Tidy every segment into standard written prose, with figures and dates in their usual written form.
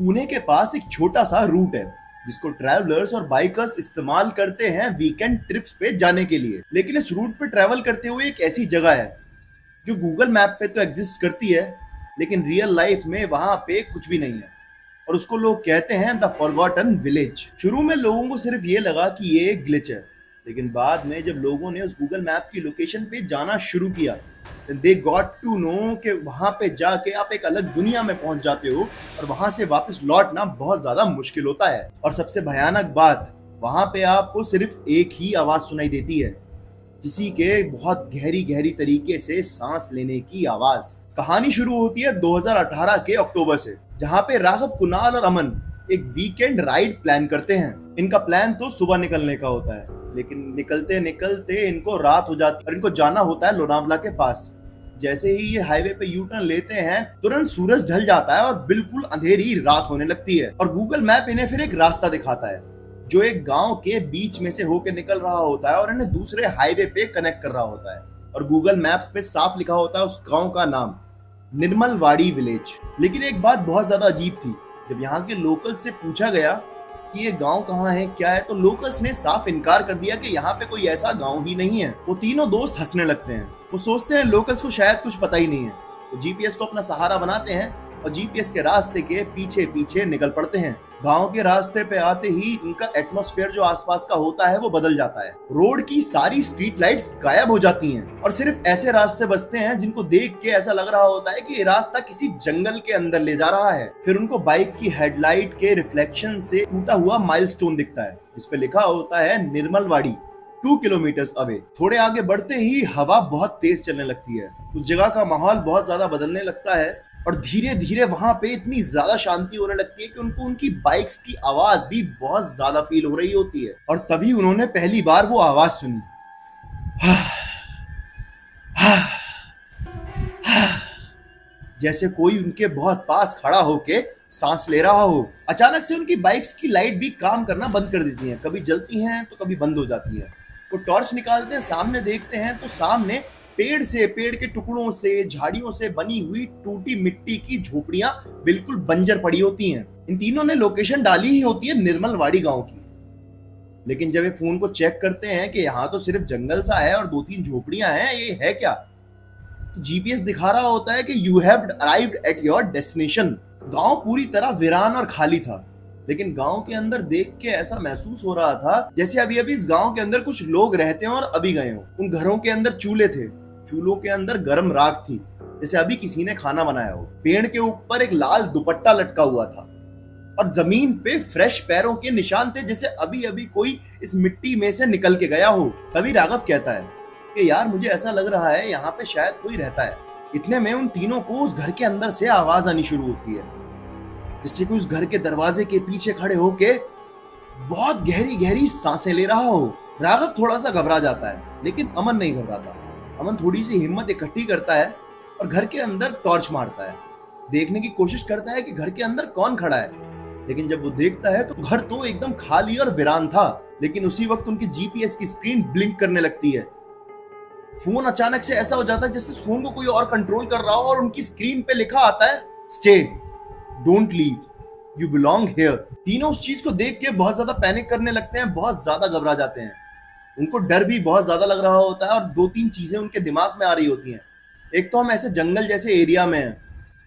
पुणे के पास एक छोटा सा रूट है जिसको ट्रैवलर्स और बाइकर्स इस्तेमाल करते हैं वीकेंड ट्रिप्स पे जाने के लिए। लेकिन इस रूट पे ट्रैवल करते हुए एक ऐसी जगह है जो गूगल मैप पे तो एग्जिस्ट करती है, लेकिन रियल लाइफ में वहां पे कुछ भी नहीं है। और उसको लोग कहते हैं द फॉरगॉटन विलेज। शुरू में लोगों को सिर्फ ये लगा कि ये एक ग्लिच है, लेकिन बाद में जब लोगों ने उस गूगल मैप की लोकेशन पे जाना शुरू किया, दे गॉट टू नो कि वहां पे जाके आप एक अलग दुनिया में पहुंच जाते हो और वहां से वापस लौटना बहुत ज्यादा मुश्किल होता है। और सबसे भयानक बात, वहां पे आपको सिर्फ एक ही आवाज सुनाई देती है, किसी के बहुत गहरी गहरी तरीके से सांस लेने की आवाज। कहानी शुरू होती है 2018 के अक्टूबर से, जहां पे राघव, कुणाल और अमन एक वीकेंड राइड प्लान करते हैं। इनका प्लान तो सुबह निकलने का होता है, लेकिन निकलते निकलते इनको रात हो जाती है और इनको जाना होता है लोनावला के पास। जैसे ही ये हाईवे पे यू टर्न लेते हैं, तुरंत सूरज ढल जाता है और बिल्कुल अंधेरी रात होने लगती है। और गूगल मैप इन्हें फिर एक रास्ता दिखाता है जो एक गांव के बीच में से होकर निकल रहा होता है और इन्हें दूसरे हाईवे पे कनेक्ट कर रहा होता है। और गूगल मैप्स पे साफ लिखा होता है उस गांव का नाम, निर्मलवाड़ी विलेज। लेकिन एक बात बहुत ज्यादा अजीब थी, जब यहाँ के लोकल से पूछा गया कि ये गांव कहाँ है, क्या है, तो लोकल्स ने साफ इनकार कर दिया कि यहाँ पे कोई ऐसा गांव ही नहीं है। वो तीनों दोस्त हंसने लगते हैं। वो सोचते हैं लोकल्स को शायद कुछ पता ही नहीं है, तो जीपीएस को अपना सहारा बनाते हैं और जीपीएस के रास्ते के पीछे पीछे निकल पड़ते हैं। गांव के रास्ते पे आते ही इनका एटमॉस्फेयर जो आसपास का होता है वो बदल जाता है। रोड की सारी स्ट्रीट लाइट्स गायब हो जाती हैं और सिर्फ ऐसे रास्ते बचते हैं जिनको देख के ऐसा लग रहा होता है कि ये रास्ता किसी जंगल के अंदर ले जा रहा है। फिर उनको बाइक की हेडलाइट के रिफ्लेक्शन से टूटा हुआ माइलस्टोन दिखता है जिसपे लिखा होता है निर्मलवाड़ी 2 किलोमीटर्स अवे। थोड़े आगे बढ़ते ही हवा बहुत तेज चलने लगती है, उस जगह का माहौल बहुत ज्यादा बदलने लगता है और धीरे धीरे वहां पे इतनी ज्यादा शांति होने लगती है कि उनको उनकी बाइक्स की आवाज भी बहुत ज्यादा फील हो रही होती है। और तभी उन्होंने पहली बार वो आवाज सुनी, जैसे कोई उनके बहुत पास खड़ा होके सांस ले रहा हो। अचानक से उनकी बाइक्स की लाइट भी काम करना बंद कर देती हैं, कभी जलती हैं तो कभी बंद हो जाती हैं। वो टॉर्च निकालते हैं, सामने देखते हैं तो सामने पेड़ के टुकड़ों से, झाड़ियों से बनी हुई टूटी मिट्टी की झोपड़ियां बिल्कुल बंजर पड़ी होती हैं। इन तीनों ने लोकेशन डाली ही होती है निर्मलवाड़ी गांव की, लेकिन जब ये फोन को चेक करते हैं कि यहाँ तो सिर्फ जंगल सा है और 2-3 झोपड़ियां हैं, ये है क्या, तो जीपीएस दिखा रहा होता है कि you have arrived at your destination. गांव पूरी तरह वीरान और खाली था, लेकिन गांव के अंदर देख के ऐसा महसूस हो रहा था जैसे अभी अभी इस गांव के अंदर कुछ लोग रहते हैं और अभी गए हो। उन घरों के अंदर चूल्हे थे, चूल्हों के अंदर गर्म राख थी, जैसे अभी किसी ने खाना बनाया हो। पेड़ के ऊपर एक लाल दुपट्टा लटका हुआ था और जमीन पे फ्रेश पैरों के निशान थे, जैसे अभी अभी कोई इस मिट्टी में से निकल के गया हो। तभी राघव कहता है कि यार मुझे ऐसा लग रहा है यहाँ पे शायद कोई रहता है। इतने में उन तीनों को उस घर के अंदर से आवाज आनी शुरू होती है, जिससे कि उस घर के दरवाजे के पीछे खड़े होके बहुत गहरी गहरी सांसें ले रहा हो। राघव थोड़ा सा घबरा जाता है, लेकिन अमन नहीं घबराता। अमन थोड़ी सी हिम्मत इकट्ठी करता है और घर के अंदर टॉर्च मारता है, देखने की कोशिश करता है कि घर के अंदर कौन खड़ा है। लेकिन जब वो देखता है तो घर तो एकदम खाली और वीरान था। लेकिन उसी वक्त उनकी जीपीएस की स्क्रीन ब्लिंक करने लगती है। फोन अचानक से ऐसा हो जाता है जैसे फोन को कोई और कंट्रोल कर रहा हो और उनकी स्क्रीन पे लिखा आता है stay, don't leave, you belong here. तीनों उस चीज को देख के बहुत ज्यादा पैनिक करने लगते हैं, बहुत ज्यादा घबरा जाते हैं। उनको डर भी बहुत ज्यादा लग रहा होता है और 2-3 चीजें उनके दिमाग में आ रही होती हैं। एक तो हम ऐसे जंगल जैसे एरिया में हैं,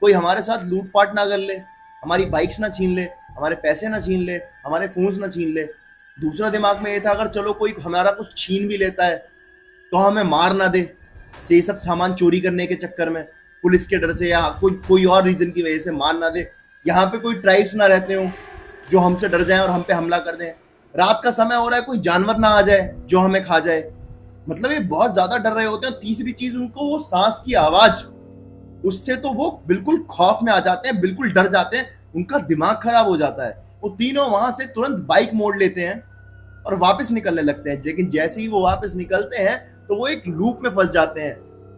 कोई हमारे साथ लूटपाट ना कर ले, हमारी बाइक्स ना छीन ले, हमारे पैसे ना छीन ले, हमारे फोन्स ना छीन ले। दूसरा दिमाग में ये था अगर चलो कोई हमारा कुछ छीन भी लेता है तो हमें मार ना दे, से सब सामान चोरी करने के चक्कर में, पुलिस के डर से या कोई और रीजन की वजह से मार ना दे। यहाँ पे कोई ट्राइब्स ना रहते हो जो हमसे डर जाए और हम पे हमला कर दें। रात का समय हो रहा है, कोई जानवर ना आ जाए जो हमें खा जाए। मतलब ये बहुत ज्यादा डर रहे होते हैं। तीसरी चीज उनको वो सांस की आवाज, उससे तो वो बिल्कुल खौफ में आ जाते हैं, बिल्कुल डर जाते हैं, उनका दिमाग खराब हो जाता है। वो तीनों वहां से तुरंत बाइक मोड़ लेते हैं और वापस निकलने लगते हैं। लेकिन जैसे ही वो वापस निकलते हैं तो वो एक लूप में फंस जाते हैं।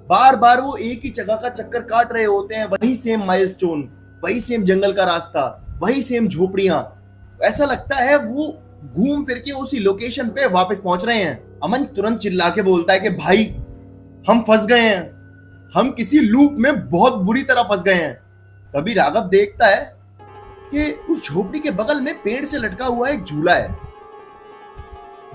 बार बार वो एक ही जगह का चक्कर काट रहे होते हैं, वही सेम माइलस्टोन, वही सेम जंगल का रास्ता, वही सेम झोपड़ियां। ऐसा लगता है वो घूम फिर के उसी लोकेशन पे वापस पहुंच रहे हैं। अमन तुरंत चिल्ला के बोलता है कि भाई हम फंस गए हैं, हम किसी लूप में बहुत बुरी तरह फंस गए हैं। तभी राघव देखता है कि उस झोपड़ी के बगल में पेड़ से लटका हुआ एक झूला है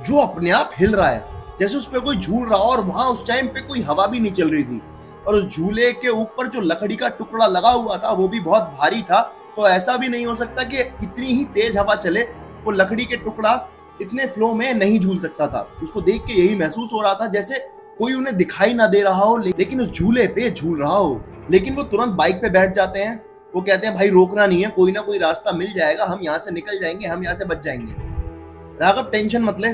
जो अपने आप हिल रहा है, जैसे उस पे कोई झूल रहा हो। और वहां उस टाइम पे कोई हवा भी नहीं चल रही थी, और उस झूले के ऊपर जो लकड़ी का टुकड़ा लगा हुआ था वो भी बहुत भारी था। तो ऐसा भी नहीं हो सकता कि कितनी ही तेज हवा चले वो लकड़ी के टुकड़ा इतने फ्लो में नहीं झूल सकता था। उसको देख के यही महसूस हो रहा था जैसे कोई उन्हें दिखाई ना दे रहा हो लेकिन उस झूले पे झूल रहा हो। लेकिन वो तुरंत बाइक पे बैठ जाते हैं। वो कहते हैं भाई रोकना नहीं है, कोई ना कोई रास्ता मिल जाएगा, हम यहाँ से निकल जाएंगे, हम यहाँ से बच जाएंगे। राघव टेंशन मत ले,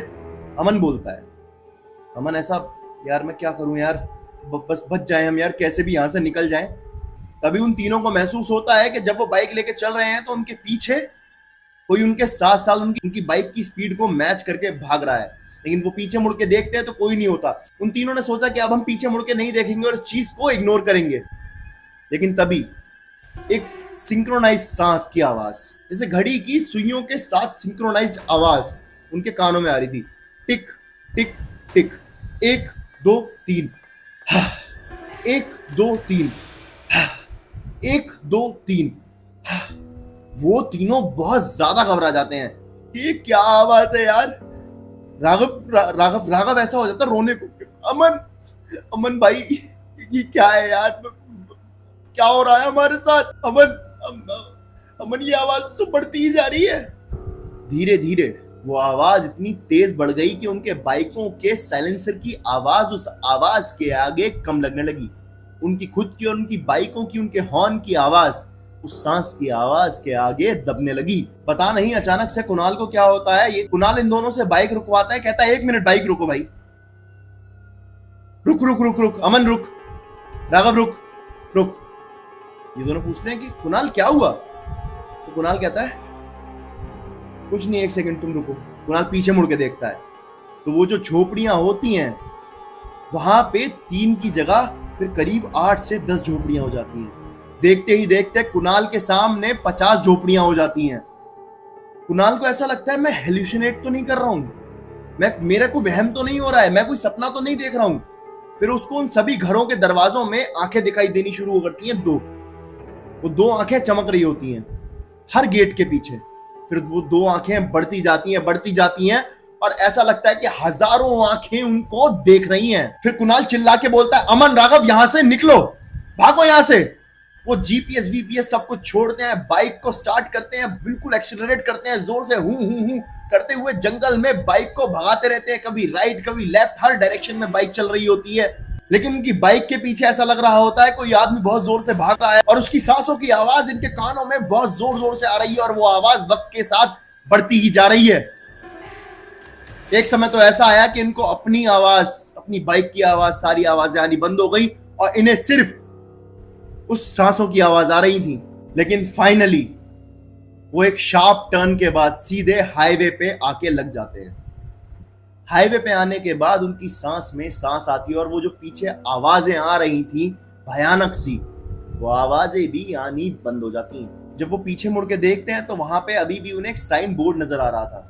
अमन बोलता है। अमन ऐसा, यार मैं क्या करूं यार, बस बच जाए हम यार, कैसे भी यहाँ से निकल जाएं। तभी उन तीनों को महसूस होता है कि जब वो बाइक लेके चल रहे हैं तो उनके पीछे कोई उनके साथ साथ उनकी बाइक की स्पीड को मैच करके भाग रहा है। लेकिन वो पीछे मुड़ के देखते हैं तो कोई नहीं होता। उन तीनों ने सोचा कि अब हम पीछे मुड़ के नहीं देखेंगे और इस चीज को इग्नोर करेंगे। लेकिन तभी एक सिंक्रोनाइज सांस की आवाज, जैसे घड़ी की सुइयों के साथ सिंक्रोनाइज आवाज उनके कानों में आ रही थी। टिक टिक टिक, 1 2 3, 1 2 3, 1 2 3। वो तीनों बहुत ज्यादा घबरा जाते हैं। ये क्या आवाज है यार। राघव ऐसा हो जाता रोने को। अमन, अमन भाई ये क्या है यार, क्या हो रहा है हमारे साथ। अमन ये आवाज तो बढ़ती ही जा रही है। धीरे धीरे वो आवाज इतनी तेज बढ़ गई कि उनके बाइकों के साइलेंसर की आवाज उस आवाज के आगे कम लगने लगी। उनकी खुद की और उनकी बाइकों की, उनके हॉर्न की आवाज उस सांस की आवाज के आगे दबने लगी। पता नहीं अचानक से कुणाल को क्या होता है। ये कुणाल इन दोनों से बाइक रुकवाता है, कहता है 1 मिनट बाइक रुको भाई, रुक रुक रुक रुक, अमन रुक, राघव रुक रुक। ये दोनों पूछते हैं कि कुणाल क्या हुआ। तो कुणाल कहता है कुछ नहीं, 1 सेकंड तुम रुको। कुणाल पीछे मुड़ के देखता है तो वो जो झोपड़ियां होती हैं वहां पे 3 की जगह फिर करीब 8 से 10 झोपड़ियां हो जाती हैं। देखते ही देखते कुणाल के सामने 50 झोपड़ियां हो जाती हैं। कुणाल को ऐसा लगता है मैं हेल्यूसिनेट तो नहीं कर रहा हूं, मेरे को वहम तो नहीं हो रहा है, मैं कोई सपना तो नहीं देख रहा हूं। फिर उसको उन सभी घरों के दरवाजों में आंखें दिखाई देनी शुरू हो करती हैं। वो 2 आंखें चमक रही होती हैं हर गेट के पीछे। फिर वो 2 आंखें बढ़ती जाती हैं और ऐसा लगता है कि हजारों आंखें उनको देख रही हैं। फिर कुणाल चिल्ला के बोलता है अमन, राघव यहां से निकलो, भागो यहां से। वो जीपीएस वीपीएस सब कुछ छोड़ते हैं, बाइक को स्टार्ट करते हैं, बिल्कुल एक्सीलरेट करते हैं, जोर से हूं करते हुए जंगल में बाइक को भगाते रहते हैं। कभी राइट कभी लेफ्ट, हर डायरेक्शन में बाइक चल रही होती है। लेकिन उनकी बाइक के पीछे ऐसा लग रहा होता है कोई आदमी बहुत जोर से भाग रहा है और उसकी सांसों की आवाज इनके कानों में बहुत जोर जोर से आ रही है और वो आवाज वक्त के साथ बढ़ती ही जा रही है। एक समय तो ऐसा आया कि इनको अपनी आवाज, अपनी बाइक की आवाज, सारी आवाजें आनी बंद हो गई और इन्हें सिर्फ उस सांसों की आवाज आ रही थी। लेकिन फाइनली वो एक शार्प टर्न के बाद सीधे हाईवे पे आके लग जाते हैं। हाईवे पे आने के बाद उनकी सांस में सांस आती है और वो जो पीछे आवाजें आ रही थी भयानक सी, वो आवाजें भी आनी बंद हो जाती हैं। जब वो पीछे मुड़ के देखते हैं तो वहां पे अभी भी उन्हें एक साइन बोर्ड नजर आ रहा था,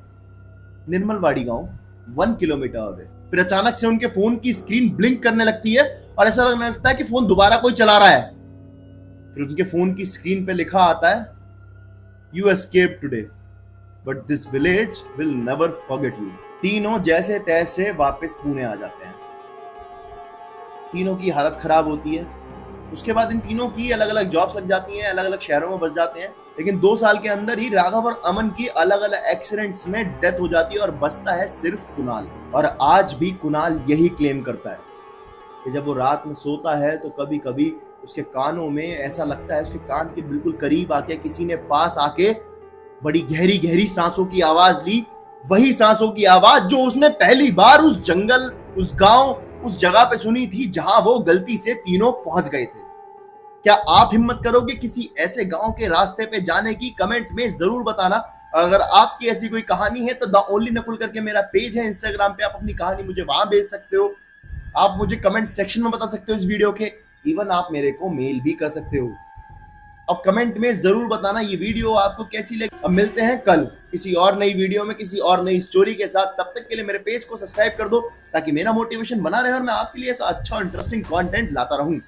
निर्मलवाड़ी गांव 1 किलोमीटर अवे। फिर अचानक से उनके फोन की स्क्रीन ब्लिंक करने लगती है और ऐसा लगने लगता है कि फोन दोबारा कोई चला रहा है। फिर उनके फोन की स्क्रीन पे लिखा आता है you escape today but this village will never forget you. तीनों जैसे तैसे वापस पुणे आ जाते हैं। तीनों की हालत खराब होती है। उसके बाद इन तीनों की अलग अलग जॉब्स लग जाती हैं, अलग अलग शहरों में बस जाते हैं। लेकिन 2 साल के अंदर ही राघव और अमन की अलग अलग एक्सीडेंट्स में डेथ हो जाती है और बचता है सिर्फ कुणाल। और आज भी कुणाल यही क्लेम करता है कि जब वो रात में सोता है तो कभी कभी उसके कानों में ऐसा लगता है, उसके कान के बिल्कुल करीब आके किसी ने पास आके बड़ी गहरी गहरी सांसों की आवाज ली। वही सांसों की आवाज जो उसने पहली बार उस जंगल, उस गांव, उस जगह पे सुनी थी जहां वो गलती से तीनों पहुंच गए थे। क्या आप हिम्मत करोगे किसी ऐसे गांव के रास्ते पे जाने की? कमेंट में जरूर बताना। अगर आपकी ऐसी कोई कहानी है तो द ओनली नकुल करके मेरा पेज है इंस्टाग्राम पे, आप अपनी कहानी मुझे वहां भेज सकते हो। आप मुझे कमेंट सेक्शन में बता सकते हो इस वीडियो के, इवन आप मेरे को मेल भी कर सकते हो। अब कमेंट में जरूर बताना ये वीडियो आपको कैसी लगी। अब मिलते हैं कल किसी और नई वीडियो में, किसी और नई स्टोरी के साथ। तब तक के लिए मेरे पेज को सब्सक्राइब कर दो ताकि मेरा मोटिवेशन बना रहे और मैं आपके लिए ऐसा अच्छा इंटरेस्टिंग कंटेंट लाता रहूं।